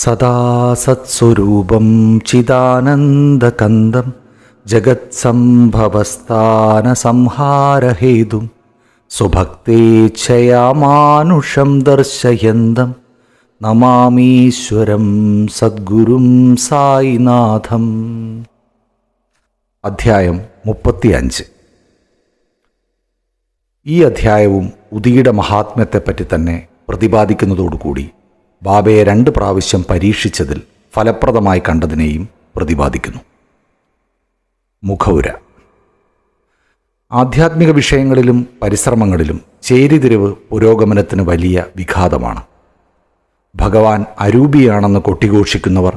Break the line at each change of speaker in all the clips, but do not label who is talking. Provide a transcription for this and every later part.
സദാ സത്സ്വരൂപം ചിദാനന്ദകന്ദം ജഗത്സംഭവസ്ഥാനസംഹാരഹേതും സ്വഭക്തേച്ഛയാ മാനുഷം ദർശയന്തം നമാമീശ്വരം സദ്ഗുരും സായിനാഥം. അധ്യായം 35. ഈ അധ്യായവും ഉദിയുടെ മഹാത്മ്യത്തെപ്പറ്റി തന്നെ പ്രതിപാദിക്കുന്നതോടുകൂടി ബാബയെ 2 പ്രാവശ്യം പരീക്ഷിച്ചതിൽ ഫലപ്രദമായി കണ്ടതിനെയും പ്രതിപാദിക്കുന്നു. മുഖവുര. ആധ്യാത്മിക വിഷയങ്ങളിലും പരിശ്രമങ്ങളിലും ചേരിതിരിവ് പുരോഗമനത്തിന് വലിയ വിഘാതമാണ്. ഭഗവാൻ അരൂപിയാണെന്ന് കൊട്ടിഘോഷിക്കുന്നവർ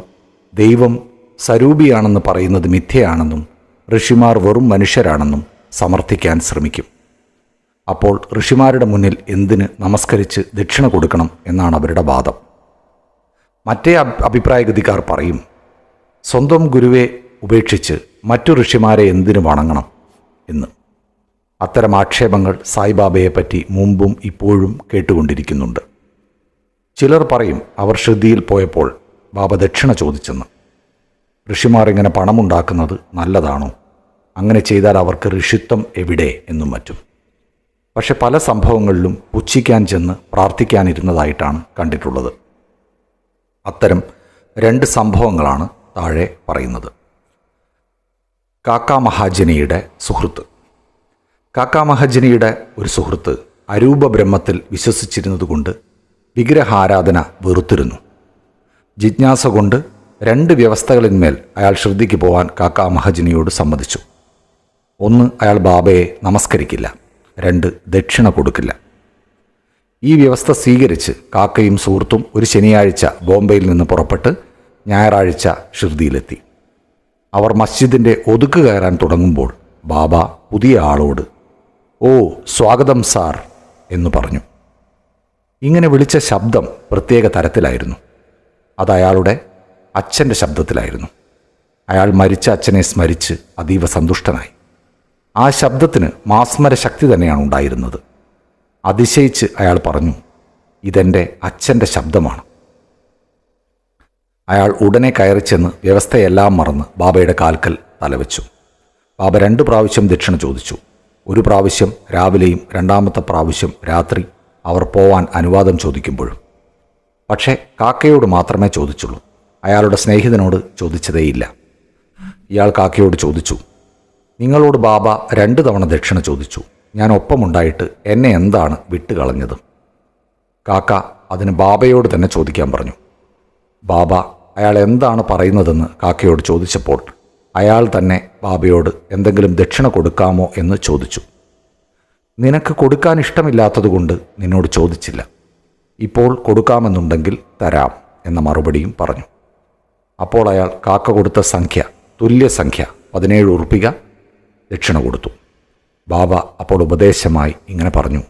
ദൈവം സരൂപിയാണെന്ന് പറയുന്നത് മിഥ്യയാണെന്നും ഋഷിമാർ വെറും മനുഷ്യരാണെന്നും സമർത്ഥിക്കാൻ ശ്രമിക്കും. അപ്പോൾ ഋഷിമാരുടെ മുന്നിൽ എന്തിന് നമസ്കരിച്ച് ദക്ഷിണ കൊടുക്കണം എന്നാണ് അവരുടെ വാദം. മറ്റേ അഭിപ്രായഗതിക്കാർ പറയും, സ്വന്തം ഗുരുവെ ഉപേക്ഷിച്ച് മറ്റു ഋഷിമാരെ എന്തിനു വണങ്ങണം എന്ന്. അത്തരം ആക്ഷേപങ്ങൾ സായിബാബയെപ്പറ്റി മുമ്പും ഇപ്പോഴും കേട്ടുകൊണ്ടിരിക്കുന്നുണ്ട്. ചിലർ പറയും, അവർ ശ്രുതിയിൽ പോയപ്പോൾ ബാബ ദക്ഷിണ ചോദിച്ചെന്ന്. ഋഷിമാർ ഇങ്ങനെ പണമുണ്ടാക്കുന്നത് നല്ലതാണോ? അങ്ങനെ ചെയ്താൽ അവർക്ക് ഋഷിത്വം എവിടെ എന്നും മറ്റും. പക്ഷെ പല സംഭവങ്ങളിലും പുച്ഛിക്കാൻ ചെന്ന് പ്രാർത്ഥിക്കാനിരുന്നതായിട്ടാണ് കണ്ടിട്ടുള്ളത്. അത്തരം 2 സംഭവങ്ങളാണ് താഴെ പറയുന്നത്. കാക്ക മഹാജനിയുടെ സുഹൃത്ത്. കാക്ക മഹാജനിയുടെ ഒരു സുഹൃത്ത് അരൂപ ബ്രഹ്മത്തിൽ വിശ്വസിച്ചിരുന്നതുകൊണ്ട് വിഗ്രഹാരാധന വെറുത്തിരുന്നു. ജിജ്ഞാസ കൊണ്ട് 2 വ്യവസ്ഥകളിന്മേൽ അയാൾ ശ്രുതിക്ക് പോവാൻ കാക്ക മഹാജനിയോട് സമ്മതിച്ചു. 1, അയാൾ ബാബയെ നമസ്കരിക്കില്ല. 2, ദക്ഷിണ കൊടുക്കില്ല. ഈ വ്യവസ്ഥ സ്വീകരിച്ച് കാക്കയും സുഹൃത്തും ഒരു ശനിയാഴ്ച ബോംബെയിൽ നിന്ന് പുറപ്പെട്ട് ഞായറാഴ്ച ഷിർദിയിലെത്തി. അവർ മസ്ജിദിൻ്റെ ഒതുക്ക് കയറാൻ തുടങ്ങുമ്പോൾ ബാബ പുതിയ ആളോട് "ഓ, സ്വാഗതം സാർ" എന്ന് പറഞ്ഞു. ഇങ്ങനെ വിളിച്ച ശബ്ദം പ്രത്യേക തരത്തിലായിരുന്നു. അത് അയാളുടെ അച്ഛൻ്റെ ശബ്ദത്തിലായിരുന്നു. അയാൾ മരിച്ച അച്ഛനെ സ്മരിച്ച് അതീവ സന്തുഷ്ടനായി. ആ ശബ്ദത്തിന് മാസ്മര ശക്തി തന്നെയാണ് ഉണ്ടായിരുന്നത്. അതിശയിച്ച് അയാൾ പറഞ്ഞു, "ഇതെൻ്റെ അച്ഛൻ്റെ ശബ്ദമാണ്." അയാൾ ഉടനെ കയറി ചെന്ന് വ്യവസ്ഥയെല്ലാം മറന്ന് ബാബയുടെ കാൽക്കൽ തലവെച്ചു. ബാബ 2 പ്രാവശ്യം ദക്ഷിണ ചോദിച്ചു. 1 പ്രാവശ്യം രാവിലെയും 2ാമത്തെ പ്രാവശ്യം രാത്രി അവർ പോവാൻ അനുവാദം ചോദിക്കുമ്പോഴും. പക്ഷേ കാക്കയോട് മാത്രമേ ചോദിച്ചുള്ളൂ. അയാളുടെ സ്നേഹിതനോട് ചോദിച്ചതേയില്ല. ഇയാൾ കാക്കയോട് ചോദിച്ചു, "നിങ്ങളോട് ബാബ 2 തവണ ദക്ഷിണ ചോദിച്ചു. ഞാൻ ഒപ്പമുണ്ടായിട്ട് എന്നെ എന്താണ് വിട്ടുകളഞ്ഞത്?" കാക്ക അതിന് ബാബയോട് തന്നെ ചോദിക്കാൻ പറഞ്ഞു. ബാബ അയാൾ എന്താണ് പറയുന്നതെന്ന് കാക്കയോട് ചോദിച്ചപ്പോൾ അയാൾ തന്നെ ബാബയോട് എന്തെങ്കിലും ദക്ഷിണ കൊടുക്കാമോ എന്ന് ചോദിച്ചു. "നിനക്ക് കൊടുക്കാൻ ഇഷ്ടമില്ലാത്തതുകൊണ്ട് നിന്നോട് ചോദിച്ചില്ല. ഇപ്പോൾ കൊടുക്കാമെന്നുണ്ടെങ്കിൽ തരാം" എന്ന മറുപടിയും പറഞ്ഞു. അപ്പോൾ അയാൾ കാക്ക കൊടുത്ത സംഖ്യ, തുല്യസംഖ്യ 17 ഉറുപ്പിക ദക്ഷിണ കൊടുത്തു. ബാബ അപ്പോൾ ഉപദേശമായി ഇങ്ങനെ പറഞ്ഞു,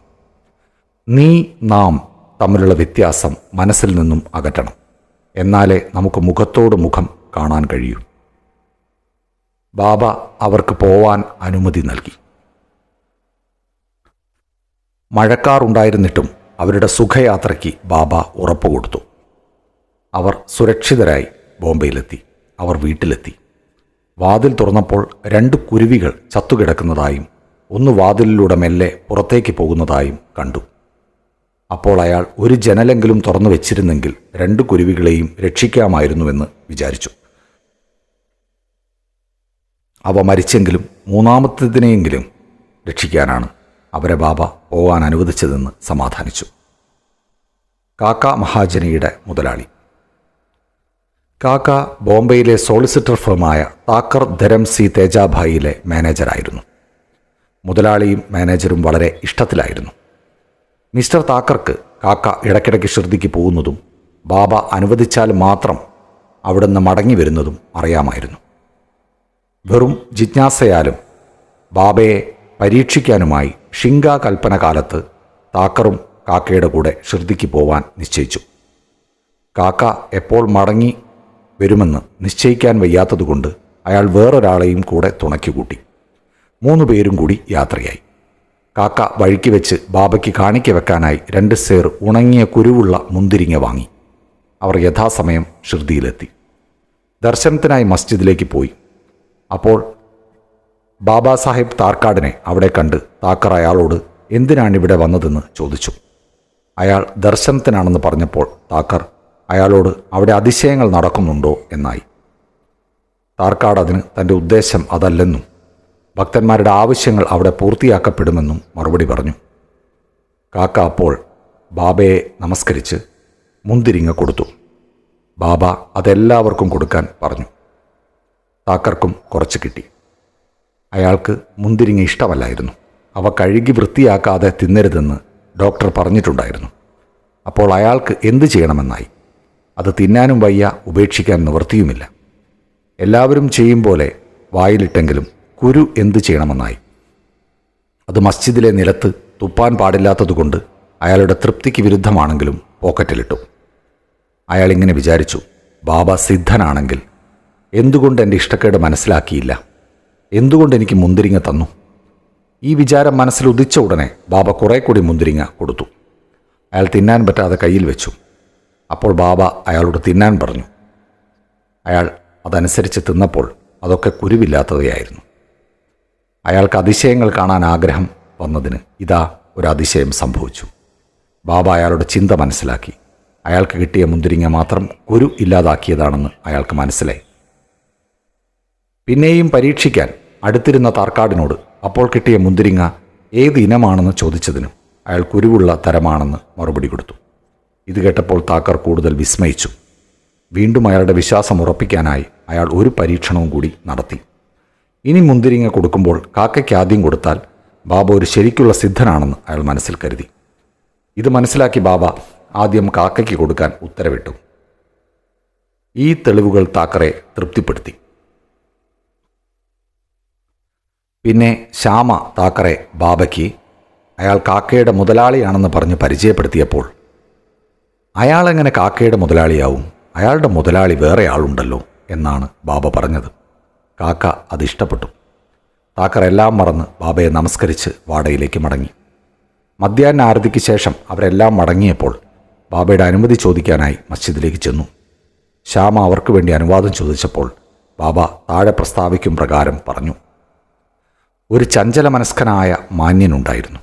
"നീ നാം തമ്മിലുള്ള വ്യത്യാസം മനസ്സിൽ നിന്നും അകറ്റണം. എന്നാലേ നമുക്ക് മുഖത്തോട് മുഖം കാണാൻ കഴിയൂ." ബാബ അവർക്ക് പോവാൻ അനുമതി നൽകി. മഴക്കാറുണ്ടായിരുന്നിട്ടും അവരുടെ സുഖയാത്രയ്ക്ക് ബാബ ഉറപ്പ് കൊടുത്തു. അവർ സുരക്ഷിതരായി ബോംബെയിലെത്തി. അവർ വീട്ടിലെത്തി. വാതിൽ തുറന്നപ്പോൾ 2 കുരുവികൾ ചത്തുകിടക്കുന്നതായും 1 വാതിലിലൂടെ മെല്ലെ പുറത്തേക്ക് പോകുന്നതായും കണ്ടു. അപ്പോൾ അയാൾ ഒരു ജനലെങ്കിലും തുറന്നു വെച്ചിരുന്നെങ്കിൽ 2 കുരുവികളെയും രക്ഷിക്കാമായിരുന്നുവെന്ന് വിചാരിച്ചു. അവ മരിച്ചെങ്കിലും 3ാമത്തേതിനെയെങ്കിലും രക്ഷിക്കാനാണ് അവരെ ബാബ പോകാൻ അനുവദിച്ചതെന്ന് സമാധാനിച്ചു. കാക്ക മഹാജനിയുടെ മുതലാളി. കാക്ക ബോംബെയിലെ സോളിസിറ്റർ ഫേമായ താക്കർ ധരംസി തേജാഭായിയിലെ മാനേജറായിരുന്നു. മുതലാളിയും മാനേജരും വളരെ ഇഷ്ടത്തിലായിരുന്നു. മിസ്റ്റർ താക്കർക്ക് കാക്ക ഇടയ്ക്കിടയ്ക്ക് ഷിർദിക്ക് പോകുന്നതും ബാബ അനുവദിച്ചാൽ മാത്രം അവിടുന്ന് മടങ്ങി വരുന്നതും അറിയാമായിരുന്നു. വെറും ജിജ്ഞാസയാലും ബാബയെ പരീക്ഷിക്കാനുമായി ഷിങ്ക കൽപ്പന കാലത്ത് താക്കറും കാക്കയുടെ കൂടെ ഷിർദിക്ക് പോവാൻ നിശ്ചയിച്ചു. കാക്ക എപ്പോൾ മടങ്ങി വരുമെന്ന് നിശ്ചയിക്കാൻ വയ്യാത്തതുകൊണ്ട് അയാൾ വേറൊരാളെയും കൂടെ തുണയ്ക്കുകൂട്ടി. 3 പേരും കൂടി യാത്രയായി. കാക്ക വഴിക്ക് വെച്ച് ബാബയ്ക്ക് കാണിക്ക വെക്കാനായി 2 സേർ ഉണങ്ങിയ കുരുവുള്ള മുന്തിരിങ്ങ വാങ്ങി. അവർ യഥാസമയം ഷിർദിയിലെത്തി. ദർശനത്തിനായി മസ്ജിദിലേക്ക് പോയി. അപ്പോൾ ബാബാ സാഹിബ് താർക്കാടിനെ അവിടെ കണ്ട് താക്കർ അയാളോട് എന്തിനാണിവിടെ വന്നതെന്ന് ചോദിച്ചു. അയാൾ ദർശനത്തിനാണെന്ന് പറഞ്ഞപ്പോൾ താക്കർ അയാളോട് അവിടെ അതിശയങ്ങൾ നടക്കുന്നുണ്ടോ എന്നായി. താർക്കാട് അതിന് തൻ്റെ ഉദ്ദേശം അതല്ലെന്നും ഭക്തന്മാരുടെ ആവശ്യങ്ങൾ അവിടെ പൂർത്തിയാക്കപ്പെടുമെന്നും മറുപടി പറഞ്ഞു. കാക്ക അപ്പോൾ ബാബയെ നമസ്കരിച്ച് മുന്തിരിങ്ങ കൊടുത്തു. ബാബ അതെല്ലാവർക്കും കൊടുക്കാൻ പറഞ്ഞു. താക്കർക്കും കുറച്ച് കിട്ടി. അയാൾക്ക് മുന്തിരിങ്ങ ഇഷ്ടമല്ലായിരുന്നു. അവ കഴുകി വൃത്തിയാക്കാതെ തിന്നരുതെന്ന് ഡോക്ടർ പറഞ്ഞിട്ടുണ്ടായിരുന്നു. അപ്പോൾ അയാൾക്ക് എന്തു ചെയ്യണമെന്നായി. അത് തിന്നാനും വയ്യ, ഉപേക്ഷിക്കാൻ നിവൃത്തിയുമില്ല. എല്ലാവരും ചെയ്യും പോലെ വായിലിട്ടെങ്കിലും കുരു എന്തു ചെയ്യണമെന്നായി. അത് മസ്ജിദിലെ നിലത്ത് തുപ്പാൻ പാടില്ലാത്തതുകൊണ്ട് അയാളുടെ തൃപ്തിക്ക് വിരുദ്ധമാണെങ്കിലും പോക്കറ്റിലിട്ടു. അയാളിങ്ങനെ വിചാരിച്ചു, ബാബ സിദ്ധനാണെങ്കിൽ എന്തുകൊണ്ട് എൻ്റെ ഇഷ്ടക്കേട് മനസ്സിലാക്കിയില്ല? എന്തുകൊണ്ട് എനിക്ക് മുന്തിരിങ്ങ തന്നു? ഈ വിചാരം മനസ്സിൽ ഉദിച്ച ഉടനെ ബാബ കുറെ കൂടി മുന്തിരിങ്ങ കൊടുത്തു. അയാൾ തിന്നാൻ പറ്റാതെ കയ്യിൽ വെച്ചു. അപ്പോൾ ബാബ അയാളോട് തിന്നാൻ പറഞ്ഞു. അയാൾ അതനുസരിച്ച് തിന്നപ്പോൾ അതൊക്കെ കുരുവില്ലാത്തവയായിരുന്നു. അയാൾക്ക് അതിശയങ്ങൾ കാണാൻ ആഗ്രഹം വന്നതിന് ഇതാ ഒരു അതിശയം സംഭവിച്ചു. ബാബ അയാളുടെ ചിന്ത മനസ്സിലാക്കി. അയാൾക്ക് കിട്ടിയ മുന്തിരിങ്ങ മാത്രം കുരു ഇല്ലാതാക്കിയതാണെന്ന് അയാൾക്ക് മനസ്സിലായി. പിന്നെയും പരീക്ഷിക്കാൻ അടുത്തിരുന്ന താർക്കാടിനോട് അപ്പോൾ കിട്ടിയ മുന്തിരിങ്ങ ഏത് ഇനമാണെന്ന് ചോദിച്ചതിന് അയാൾ കുരുവുള്ള തരമാണെന്ന് മറുപടി കൊടുത്തു. ഇത് കേട്ടപ്പോൾ താക്കർ കൂടുതൽ വിസ്മയിച്ചു. വീണ്ടും അയാളുടെ വിശ്വാസം ഉറപ്പിക്കാനായി അയാൾ ഒരു പരീക്ഷണവും കൂടി നടത്തി. ഇനി മുന്തിരിങ്ങ കൊടുക്കുമ്പോൾ കാക്കയ്ക്ക് ആദ്യം കൊടുത്താൽ ബാബ ഒരു ശരിക്കുള്ള സിദ്ധനാണെന്ന് അയാൾ മനസ്സിൽ കരുതി. ഇത് മനസ്സിലാക്കി ബാബ ആദ്യം കാക്കയ്ക്ക് കൊടുക്കാൻ ഉത്തരവിട്ടു. ഈ തെളിവുകൾ താക്കറെ തൃപ്തിപ്പെടുത്തി. പിന്നെ ശ്യാമ താക്കറെ ബാബയ്ക്ക് അയാൾ കാക്കയുടെ മുതലാളിയാണെന്ന് പറഞ്ഞ് പരിചയപ്പെടുത്തിയപ്പോൾ അയാളെങ്ങനെ കാക്കയുടെ മുതലാളിയാവും? അയാളുടെ മുതലാളി വേറെ ആളുണ്ടല്ലോ എന്നാണ് ബാബ പറഞ്ഞത്. കാക്ക അതിഷ്ടപ്പെട്ടു. താക്കർ എല്ലാം മറന്ന് ബാബയെ നമസ്കരിച്ച് വാടയിലേക്ക് മടങ്ങി. മധ്യാഹ്ന ആരതിക്ക് ശേഷം അവരെല്ലാം മടങ്ങിയപ്പോൾ ബാബയുടെ അനുമതി ചോദിക്കാനായി മസ്ജിദിലേക്ക് ചെന്നു. ശ്യാമ അവർക്ക് വേണ്ടി അനുവാദം ചോദിച്ചപ്പോൾ ബാബ താഴെ പ്രസ്താവിക്കും പ്രകാരം പറഞ്ഞു. ഒരു ചഞ്ചലമനസ്കനായ മാന്യനുണ്ടായിരുന്നു.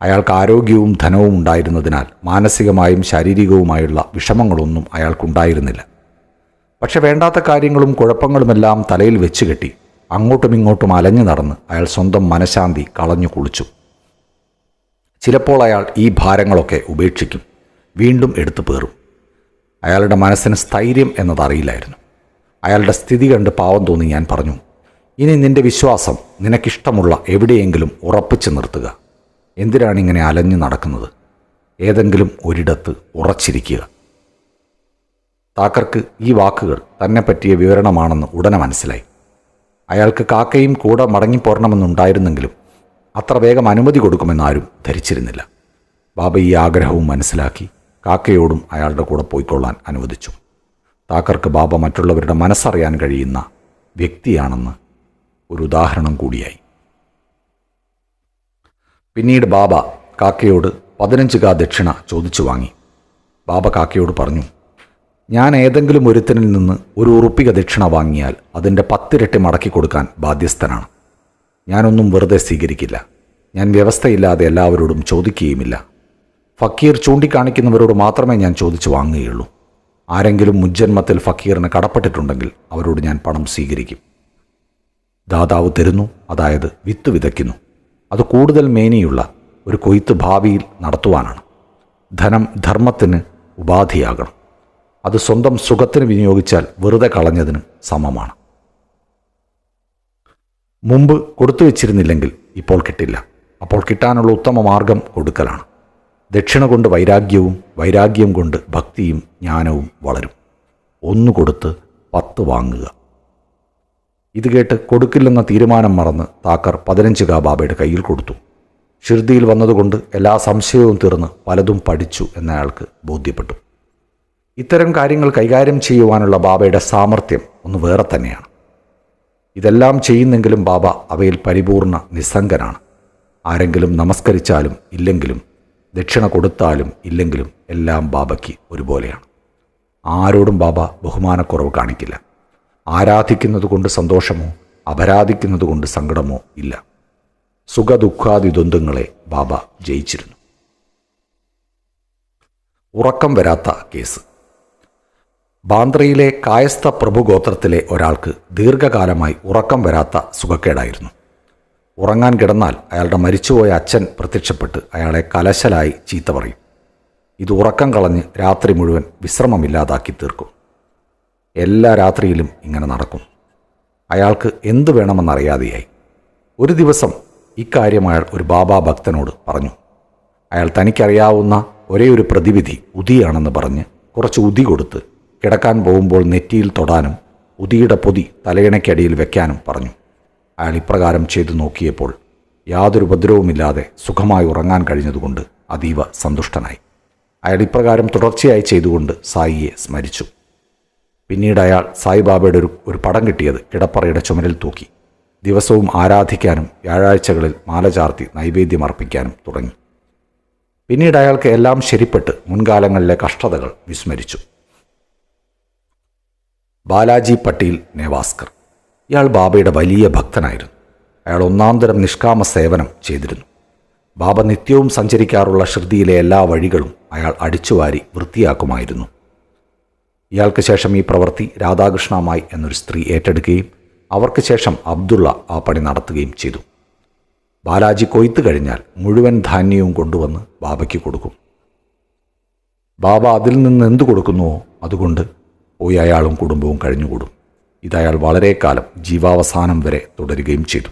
അയാൾക്ക് ആരോഗ്യവും ധനവും ഉണ്ടായിരുന്നതിനാൽ മാനസികമായും ശാരീരികവുമായുള്ള വിഷമങ്ങളൊന്നും അയാൾക്കുണ്ടായിരുന്നില്ല. പക്ഷെ വേണ്ടാത്ത കാര്യങ്ങളും കുഴപ്പങ്ങളുമെല്ലാം തലയിൽ വെച്ചുകെട്ടി അങ്ങോട്ടും ഇങ്ങോട്ടും അലഞ്ഞു നടന്ന് അയാൾ സ്വന്തം മനഃശാന്തി കളഞ്ഞു കുളിച്ചു. ചിലപ്പോൾ അയാൾ ഈ ഭാരങ്ങളൊക്കെ ഉപേക്ഷിക്കും, വീണ്ടും എടുത്തു പേറും. അയാളുടെ മനസ്സിന് സ്ഥൈര്യം എന്നതറിയില്ലായിരുന്നു. അയാളുടെ സ്ഥിതി കണ്ട് പാവം തോന്നി ഞാൻ പറഞ്ഞു, ഇനി നിന്റെ വിശ്വാസം നിനക്കിഷ്ടമുള്ള എവിടെയെങ്കിലും ഉറപ്പിച്ചു നിർത്തുക. എന്തിനാണിങ്ങനെ അലഞ്ഞു നടക്കുന്നത്? ഏതെങ്കിലും ഒരിടത്ത് ഉറച്ചിരിക്കുക. താക്കർക്ക് ഈ വാക്കുകൾ തന്നെ പറ്റിയ വിവരണമാണെന്ന് ഉടനെ മനസ്സിലായി. അയാൾക്ക് കാക്കയും കൂടെ മടങ്ങിപ്പോരണമെന്നുണ്ടായിരുന്നെങ്കിലും അത്ര വേഗം അനുമതി കൊടുക്കുമെന്നാരും ധരിച്ചിരുന്നില്ല. ബാബ ഈ ആഗ്രഹവും മനസ്സിലാക്കി കാക്കയോടും അയാളുടെ കൂടെ പോയിക്കൊള്ളാൻ അനുവദിച്ചു. താക്കർക്ക് ബാബ മറ്റുള്ളവരുടെ മനസ്സറിയാൻ കഴിയുന്ന വ്യക്തിയാണെന്ന് ഒരു ഉദാഹരണം കൂടിയായി. പിന്നീട് ബാബ കാക്കയോട് 15 കാ ദക്ഷിണ ചോദിച്ചു വാങ്ങി. ബാബ കാക്കയോട് പറഞ്ഞു, ഞാൻ ഏതെങ്കിലും ഒരുത്തനിൽ നിന്ന് ഒരു ഉറുപ്പിക ദക്ഷിണ വാങ്ങിയാൽ അതിൻ്റെ 10 ഇരട്ടി മടക്കി കൊടുക്കാൻ ബാധ്യസ്ഥനാണ്. ഞാനൊന്നും വെറുതെ സ്വീകരിക്കില്ല. ഞാൻ വ്യവസ്ഥയില്ലാതെ എല്ലാവരോടും ചോദിക്കുകയുമില്ല. ഫക്കീർ ചൂണ്ടിക്കാണിക്കുന്നവരോട് മാത്രമേ ഞാൻ ചോദിച്ചു വാങ്ങുകയുള്ളൂ. ആരെങ്കിലും മുജ്ജന്മത്തിൽ ഫക്കീറിന് കടപ്പെട്ടിട്ടുണ്ടെങ്കിൽ അവരോട് ഞാൻ പണം സ്വീകരിക്കും. ദാതാവ് തരുന്നു, അതായത് വിത്ത് വിതയ്ക്കുന്നു. അത് കൂടുതൽ മേനിയുള്ള ഒരു കൊയ്ത്ത് ഭാവിയിൽ നടത്തുവാനാണ്. ധനം ധർമ്മത്തിന് ഉപാധിയാകണം. അത് സ്വന്തം സുഖത്തിന് വിനിയോഗിച്ചാൽ വെറുതെ കളഞ്ഞതിന് സമമാണ്. മുമ്പ് കൊടുത്തു വച്ചിരുന്നില്ലെങ്കിൽ ഇപ്പോൾ കിട്ടില്ല. അപ്പോൾ കിട്ടാനുള്ള ഉത്തമ മാർഗം കൊടുക്കലാണ്. ദക്ഷിണ കൊണ്ട് വൈരാഗ്യവും വൈരാഗ്യം കൊണ്ട് ഭക്തിയും ജ്ഞാനവും വളരും. 1 കൊടുത്ത് 10 വാങ്ങുക. ഇത് കേട്ട് കൊടുക്കില്ലെന്ന തീരുമാനം മറന്ന് താക്കർ 15 കാ ബാബയുടെ കയ്യിൽ കൊടുത്തു. ഷിർദിയിൽ വന്നതുകൊണ്ട് എല്ലാ സംശയവും തീർന്ന് പലതും പഠിച്ചു എന്നയാൾക്ക് ബോധ്യപ്പെട്ടു. ഇത്തരം കാര്യങ്ങൾ കൈകാര്യം ചെയ്യുവാനുള്ള ബാബയുടെ സാമർഥ്യം ഒന്ന് വേറെ തന്നെയാണ്. ഇതെല്ലാം ചെയ്യുന്നെങ്കിലും ബാബ അവയിൽ പരിപൂർണ നിസ്സംഗനാണ്. ആരെങ്കിലും നമസ്കരിച്ചാലും ഇല്ലെങ്കിലും ദക്ഷിണ കൊടുത്താലും ഇല്ലെങ്കിലും എല്ലാം ബാബയ്ക്ക് ഒരുപോലെയാണ്. ആരോടും ബാബ ബഹുമാനക്കുറവ് കാണിക്കില്ല. ആരാധിക്കുന്നതുകൊണ്ട് സന്തോഷമോ അപരാധിക്കുന്നതുകൊണ്ട് സങ്കടമോ ഇല്ല. സുഖദുഃഖാദി ദ്വന്ദ്ങ്ങളെ ബാബ ജയിച്ചിരുന്നു. ഉറക്കം വരാത്ത കേസ്. ബാന്ദ്രയിലെ കായസ്ഥ പ്രഭുഗോത്രത്തിലെ ഒരാൾക്ക് ദീർഘകാലമായി ഉറക്കം വരാത്ത സുഖക്കേടായിരുന്നു. ഉറങ്ങാൻ കിടന്നാൽ അയാളുടെ മരിച്ചുപോയ അച്ഛൻ പ്രത്യക്ഷപ്പെട്ട് അയാളെ കലശലായി ചീത്ത പറയും. ഇത് ഉറക്കം കളഞ്ഞ് രാത്രി മുഴുവൻ വിശ്രമമില്ലാതാക്കി തീർക്കും. എല്ലാ രാത്രിയിലും ഇങ്ങനെ നടക്കും. അയാൾക്ക് എന്തു വേണമെന്നറിയാതെയായി. ഒരു ദിവസം ഇക്കാര്യം അയാൾ ഒരു ബാബാ ഭക്തനോട് പറഞ്ഞു. അയാൾ തനിക്കറിയാവുന്ന ഒരേ ഒരു പ്രതിവിധി ഉദിയാണെന്ന് പറഞ്ഞ് കുറച്ച് ഉതി കൊടുത്ത് കിടക്കാൻ പോകുമ്പോൾ നെറ്റിയിൽ തൊടാനും ഉദിയുടെ പൊതി തലയിണയ്ക്കടിയിൽ വെക്കാനും പറഞ്ഞു. അയാൾ ഇപ്രകാരം ചെയ്തു നോക്കിയപ്പോൾ യാതൊരു ഉപദ്രവവുമില്ലാതെ സുഖമായി ഉറങ്ങാൻ കഴിഞ്ഞതുകൊണ്ട് അതീവ സന്തുഷ്ടനായി. അയാൾ ഇപ്രകാരം തുടർച്ചയായി ചെയ്തുകൊണ്ട് സായിയെ സ്മരിച്ചു. പിന്നീട് അയാൾ സായിബാബയുടെ ഒരു പടം കിട്ടിയത് കിടപ്പറയുടെ ചുമരിൽ തൂക്കി. ദിവസവും ആരാധിക്കാനും വ്യാഴാഴ്ചകളിൽ മാല ചാർത്തി നൈവേദ്യം അർപ്പിക്കാനും തുടങ്ങി. പിന്നീട് അയാൾക്ക് എല്ലാം ശരിപ്പെട്ട് മുൻകാലങ്ങളിലെ കഷ്ടതകൾ വിസ്മരിച്ചു. ബാലാജി പട്ടീൽ നേവാസ്കർ. ഇയാൾ ബാബയുടെ വലിയ ഭക്തനായിരുന്നു. അയാൾ ഒന്നാന്തരം നിഷ്കാമ സേവനം ചെയ്തിരുന്നു. ബാബ നിത്യവും സഞ്ചരിക്കാറുള്ള ഷിർദിയിലെ എല്ലാ വഴികളും അയാൾ അടിച്ചുവാരി വൃത്തിയാക്കുമായിരുന്നു. ഇയാൾക്ക് ശേഷം ഈ പ്രവൃത്തി രാധാകൃഷ്ണമായി എന്നൊരു സ്ത്രീ ഏറ്റെടുക്കുകയും അവർക്ക് ശേഷം അബ്ദുള്ള ആ പണി നടത്തുകയും ചെയ്തു. ബാലാജി കൊയ്ത്ത് കഴിഞ്ഞാൽ മുഴുവൻ ധാന്യവും കൊണ്ടുവന്ന് ബാബയ്ക്ക് കൊടുക്കും. ബാബ അതിൽ നിന്ന് എന്തു കൊടുക്കുന്നുവോ അതുകൊണ്ട് പോയി അയാളും കുടുംബവും കഴിഞ്ഞുകൂടും. ഇതയാൾ വളരെ കാലം ജീവാവസാനം വരെ തുടരുകയും ചെയ്തു.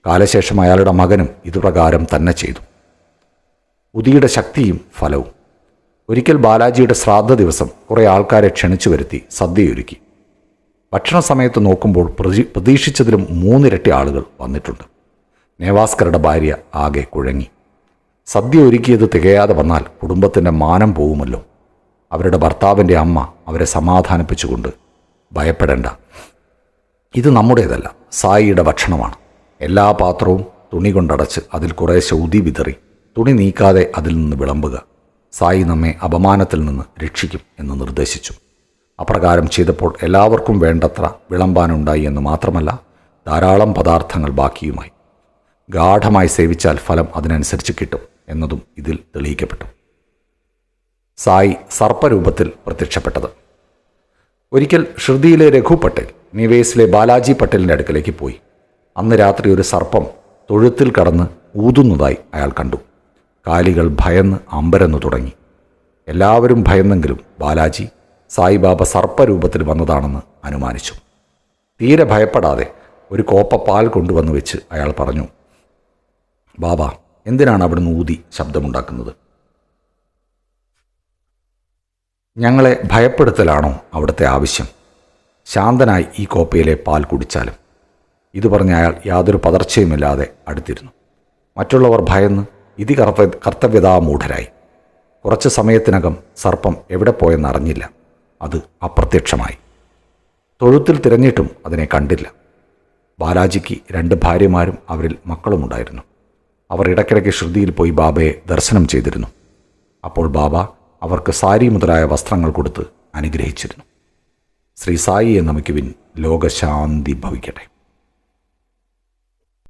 കാലശേഷം അയാളുടെ മകനും ഇതുപ്രകാരം തന്നെ ചെയ്തു. ഉദിയുടെ ശക്തിയും ഫലവും. ഒരിക്കൽ ബാലാജിയുടെ ശ്രാദ്ധ ദിവസം കുറേ ആൾക്കാരെ ക്ഷണിച്ചു വരുത്തി സദ്യയൊരുക്കി. ഭക്ഷണ സമയത്ത് നോക്കുമ്പോൾ പ്രതീക്ഷിച്ചതിലും 3 ഇരട്ടി ആളുകൾ വന്നിട്ടുണ്ട്. നേവാസ്കറുടെ ഭാര്യ ആകെ കുഴങ്ങി. സദ്യ ഒരുക്കിയത് തികയാതെ വന്നാൽ കുടുംബത്തിൻ്റെ മാനം പോകുമല്ലോ. അവരുടെ ഭർത്താവിൻ്റെ അമ്മ അവരെ സമാധാനിപ്പിച്ചുകൊണ്ട്, ഭയപ്പെടേണ്ട, ഇത് നമ്മുടേതല്ല, സായിയുടെ ഭക്ഷണമാണ്. എല്ലാ പാത്രവും തുണി കൊണ്ടടച്ച് അതിൽ കുറേശ്ശെ ഉതി വിതറി തുണി നീക്കാതെ അതിൽ നിന്ന് വിളമ്പുക. സായി നമ്മെ അപമാനത്തിൽ നിന്ന് രക്ഷിക്കും എന്ന് നിർദ്ദേശിച്ചു. അപ്രകാരം ചെയ്തപ്പോൾ എല്ലാവർക്കും വേണ്ടത്ര വിളമ്പാനുണ്ടായി എന്ന് മാത്രമല്ല, ധാരാളം പദാർത്ഥങ്ങൾ ബാക്കിയുമായി. ഗാഠമായി സേവിച്ചാൽ ഫലം അതിനനുസരിച്ച് കിട്ടും എന്നതും ഇതിൽ തെളിയിക്കപ്പെട്ടു. സായി സർപ്പരൂപത്തിൽ പ്രത്യക്ഷപ്പെട്ടത്. ഒരിക്കൽ ഷിർദിയിലെ രഘു പട്ടേൽ നിവേസിലെ ബാലാജി പട്ടേലിൻ്റെ അടുക്കലേക്ക് പോയി. അന്ന് രാത്രി ഒരു സർപ്പം തൊഴുത്തിൽ കടന്ന് ഊതുന്നതായി അയാൾ കണ്ടു. കാലികൾ ഭയന്ന് അമ്പരന്നു തുടങ്ങി. എല്ലാവരും ഭയന്നെങ്കിലും ബാലാജി സായിബാബ സർപ്പരൂപത്തിൽ വന്നതാണെന്ന് അനുമാനിച്ചു. തീരെ ഭയപ്പെടാതെ ഒരു കോപ്പ പാൽ കൊണ്ടുവന്ന് വെച്ച് അയാൾ പറഞ്ഞു, ബാബ, എന്തിനാണ് അവിടുന്ന് ഊതി ശബ്ദമുണ്ടാക്കുന്നത്? ഞങ്ങളെ ഭയപ്പെടുത്തലാണോ അവിടുത്തെ ആവശ്യം? ശാന്തനായി ഈ കോപ്പയിലെ പാൽ കുടിച്ചാലും. ഇത് പറഞ്ഞ അയാൾ യാതൊരു പതർച്ചയുമില്ലാതെ അടുത്തിരുന്നു. മറ്റുള്ളവർ ഭയന്ന് ഇതി കർത്തവ്യതാമൂഢരായി. കുറച്ച് സമയത്തിനകം സർപ്പം എവിടെ പോയെന്നറിഞ്ഞില്ല. അത് അപ്രത്യക്ഷമായി. തൊഴുത്തിൽ തിരഞ്ഞിട്ടും അതിനെ കണ്ടില്ല. ബാലാജിക്ക് 2 ഭാര്യമാരും അവരിൽ മക്കളുമുണ്ടായിരുന്നു. അവർ ഇടയ്ക്കിടയ്ക്ക് ഷിർദിയിൽ പോയി ബാബയെ ദർശനം ചെയ്തിരുന്നു. അപ്പോൾ ബാബ അവർക്ക് സാരി മുതലായ വസ്ത്രങ്ങൾ കൊടുത്ത് അനുഗ്രഹിച്ചിരുന്നു. ശ്രീ സായിയെ നമിക്കുവിൻ. ലോകശാന്തി ഭവിക്കട്ടെ.